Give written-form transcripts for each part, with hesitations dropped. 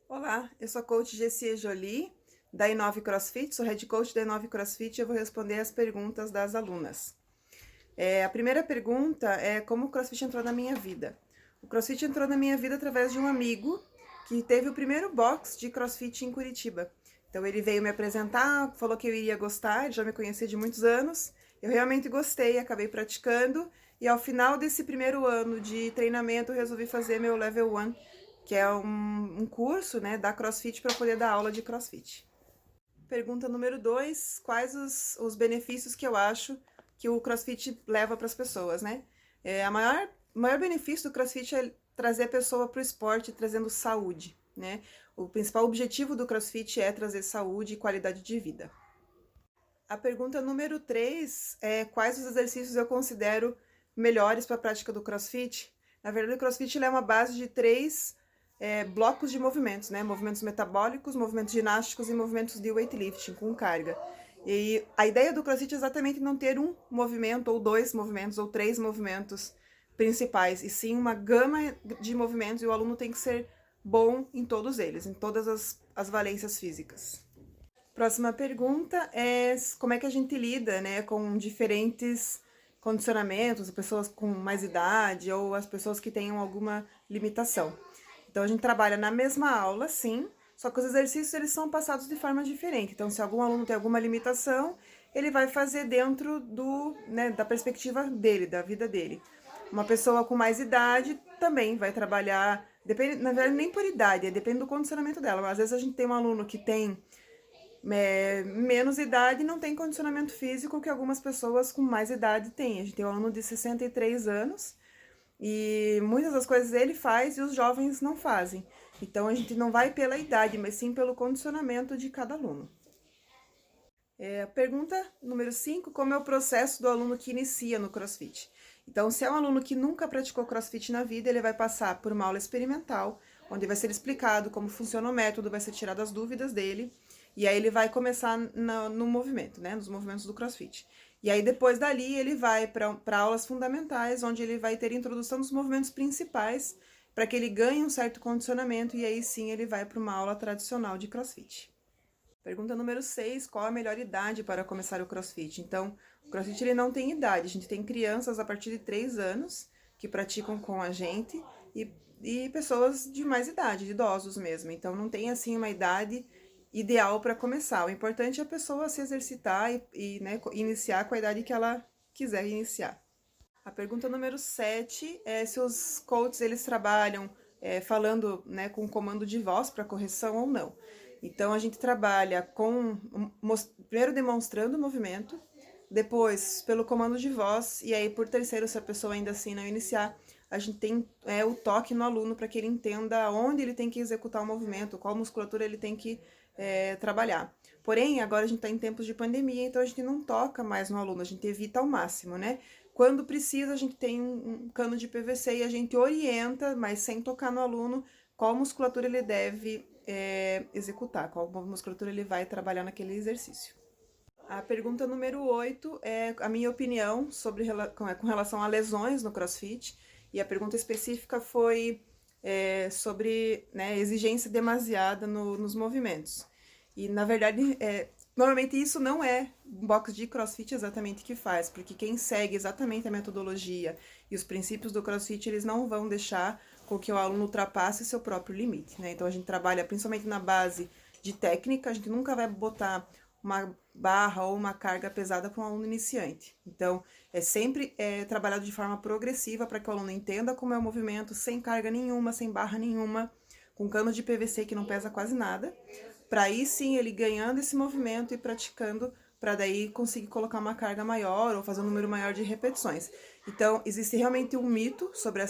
Olá, eu sou a coach Jessie Jolie, da Inove CrossFit, sou head coach da Inove CrossFit e eu vou responder as perguntas das alunas. A primeira pergunta é como o CrossFit entrou na minha vida. O CrossFit entrou na minha vida através de um amigo que teve o primeiro box de CrossFit em Curitiba. Então ele veio me apresentar, falou que eu iria gostar, ele já me conhecia de muitos anos. Eu realmente gostei, acabei praticando e ao final desse primeiro ano de treinamento eu resolvi fazer meu Level 1, que é um curso, né, da CrossFit para poder dar aula de CrossFit. Pergunta número 2, quais os benefícios que eu acho que o CrossFit leva para as pessoas, né? O maior benefício do CrossFit é trazer a pessoa para o esporte, trazendo saúde, né? O principal objetivo do CrossFit é trazer saúde e qualidade de vida. A pergunta número 3 é quais os exercícios eu considero melhores para a prática do CrossFit. Na verdade, o CrossFit é uma base de três blocos de movimentos, né? Movimentos metabólicos, movimentos ginásticos e movimentos de weightlifting com carga. E a ideia do CrossFit é exatamente não ter um movimento, ou dois movimentos, ou três movimentos principais, e sim uma gama de movimentos, e o aluno tem que ser bom em todos eles, em todas as valências físicas. Próxima pergunta é como é que a gente lida, né, com diferentes condicionamentos, pessoas com mais idade ou as pessoas que tenham alguma limitação. Então a gente trabalha na mesma aula, sim, só que os exercícios eles são passados de forma diferente. Então se algum aluno tem alguma limitação, ele vai fazer dentro da perspectiva dele, da vida dele. Uma pessoa com mais idade também vai trabalhar, depende, na verdade nem por idade, depende do condicionamento dela. Mas às vezes a gente tem um aluno que tem menos idade não tem condicionamento físico que algumas pessoas com mais idade têm. A gente tem um aluno de 63 anos e muitas das coisas ele faz e os jovens não fazem. Então a gente não vai pela idade, mas sim pelo condicionamento de cada aluno. Pergunta número 5, como é o processo do aluno que inicia no CrossFit? Então, se é um aluno que nunca praticou CrossFit na vida, ele vai passar por uma aula experimental, onde vai ser explicado como funciona o método, vai ser tirado as dúvidas dele, e aí ele vai começar no movimento, né, nos movimentos do CrossFit. E aí depois dali ele vai para aulas fundamentais, onde ele vai ter introdução dos movimentos principais, para que ele ganhe um certo condicionamento, e aí sim ele vai para uma aula tradicional de CrossFit. Pergunta número 6, qual a melhor idade para começar o CrossFit? Então, o CrossFit ele não tem idade, a gente tem crianças a partir de 3 anos que praticam com a gente e pessoas de mais idade, de idosos mesmo. Então, não tem assim uma idade ideal para começar. O importante é a pessoa se exercitar né, iniciar com a idade que ela quiser iniciar. A pergunta número 7 é se os coaches eles trabalham falando, né, com comando de voz para correção ou não. Então a gente trabalha primeiro demonstrando o movimento, depois pelo comando de voz e aí por terceiro, se a pessoa ainda assim não iniciar, a gente tem o toque no aluno para que ele entenda onde ele tem que executar o movimento, qual musculatura ele tem que trabalhar. Porém, agora a gente está em tempos de pandemia, então a gente não toca mais no aluno, a gente evita ao máximo, né? Quando precisa, a gente tem um cano de PVC e a gente orienta, mas sem tocar no aluno, qual musculatura ele deve executar, qual musculatura ele vai trabalhar naquele exercício. A pergunta número 8 é a minha opinião com relação a lesões no CrossFit. E a pergunta específica foi sobre, né, exigência demasiada nos movimentos. E, na verdade, normalmente isso não é um box de CrossFit exatamente que faz, porque quem segue exatamente a metodologia e os princípios do CrossFit, eles não vão deixar com que o aluno ultrapasse seu próprio limite, né? Então, a gente trabalha principalmente na base de técnica, a gente nunca vai botar uma barra ou uma carga pesada para um aluno iniciante. Então, é sempre trabalhado de forma progressiva para que o aluno entenda como é o movimento, sem carga nenhuma, sem barra nenhuma, com cano de PVC que não pesa quase nada, para aí sim ele ganhando esse movimento e praticando, para daí conseguir colocar uma carga maior ou fazer um número maior de repetições. Então, existe realmente um mito sobre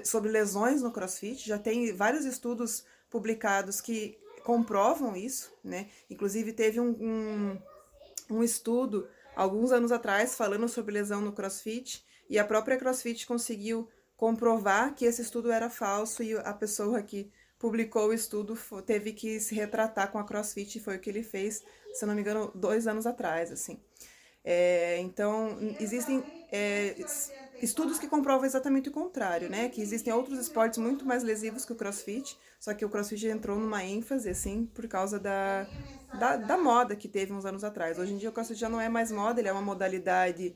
sobre lesões no CrossFit, já tem vários estudos publicados que comprovam isso, né? Inclusive teve um estudo alguns anos atrás falando sobre lesão no CrossFit e a própria CrossFit conseguiu comprovar que esse estudo era falso e a pessoa que publicou o estudo teve que se retratar com a CrossFit e foi o que ele fez, se eu não me engano, 2 anos atrás, assim. Então, existem estudos que comprovam exatamente o contrário, né? Que existem outros esportes muito mais lesivos que o CrossFit, só que o CrossFit entrou numa ênfase, assim, por causa da moda que teve uns anos atrás. Hoje em dia o CrossFit já não é mais moda, ele é uma modalidade,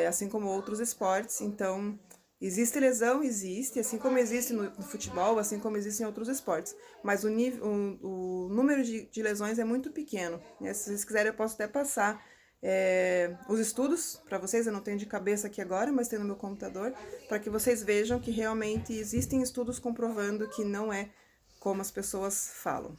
assim como outros esportes, então existe lesão, existe, assim como existe no futebol, assim como existe em outros esportes, mas o número de lesões é muito pequeno, né? Se vocês quiserem eu posso até passar os estudos para vocês, eu não tenho de cabeça aqui agora, mas tem no meu computador, para que vocês vejam que realmente existem estudos comprovando que não é como as pessoas falam.